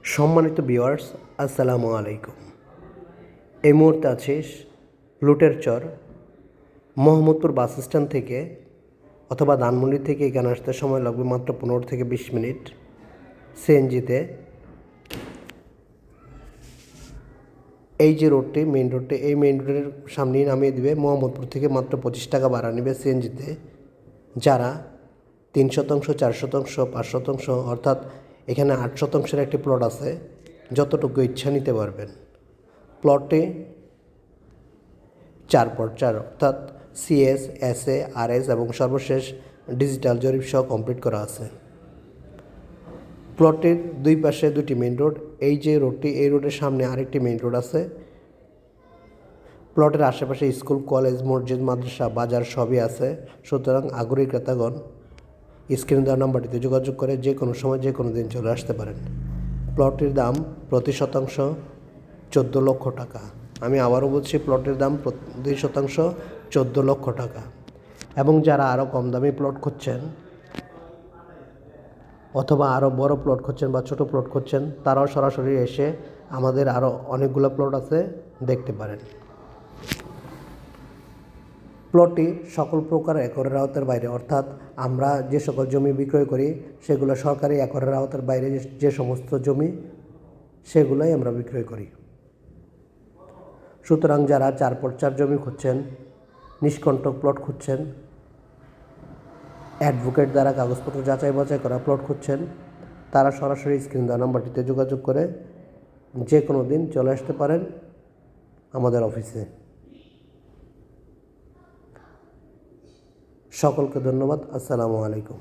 সম্মানিত ভিউয়ার্স, আসসালামু আলাইকুম। এই মুহূর্তে আছি লুটেরচর মোহাম্মদপুর বাস স্ট্যান্ড থেকে অথবা ধানমন্ডি থেকে এখানে আসতে সময় লাগবে মাত্র 15 থেকে 20 মিনিট সিএনজিতে। এই যে রোডটি মেইন রোডটি, এই মেইন রোডের সামনেই নামিয়ে দেবে। মোহাম্মদপুর থেকে মাত্র 25 টাকা ভাড়া নেবে সিএনজিতে। যারা 3%, 4%, 5%, অর্থাৎ এখানে 8%-এর একটি প্লট আছে, যতটুকু ইচ্ছা নিতে পারবেন। প্লটটি 4x4 অর্থাৎ সিএস, এসএ, আরএস এবং সর্বশেষ ডিজিটাল জরিপ সহ কমপ্লিট করা আছে। প্লটের দুই পাশে দুটি মেইন রোড। এই যে রোডটি, এই রোডের সামনে আরেকটি মেইন রোড আছে। প্লটের আশেপাশে স্কুল, কলেজ, মসজিদ, মাদ্রাসা, বাজার সবই আছে। সুতরাং আগ্রহী ক্রেতাগণ স্ক্রিনে দেওয়া নাম্বারটিতে যোগাযোগ করে যে কোনো সময় যে কোনো দিন চলে আসতে পারেন। প্লটের দাম প্রতি শতাংশ 14 লক্ষ টাকা। আমি আবারও বলছি, প্লটের দাম প্রতি শতাংশ 14 লক্ষ টাকা। এবং যারা আরও কম দামি প্লট খুঁজছেন অথবা আরও বড় প্লট খুঁজছেন বা ছোটো প্লট খুঁজছেন, তারাও সরাসরি এসে আমাদের আরও অনেকগুলো প্লট আছে, দেখতে পারেন। প্লটটি সকল প্রকার একরের আওতার বাইরে, অর্থাৎ আমরা যে সকল জমি বিক্রয় করি সেগুলো সরকারি একরের আওতার বাইরে যে সমস্ত জমি, সেগুলোই আমরা বিক্রয় করি। সুতরাং যারা 4x4 জমি খুঁজছেন, নিষ্কণ্টক প্লট খুঁজছেন, অ্যাডভোকেট দ্বারা কাগজপত্র যাচাই বাছাই করা প্লট খুঁজছেন, তারা সরাসরি স্ক্রিন দেওয়া নাম্বারটিতে যোগাযোগ করে যে কোনো দিন চলে আসতে পারেন আমাদের অফিসে। সকলকে ধন্যবাদ। আসসালামু আলাইকুম।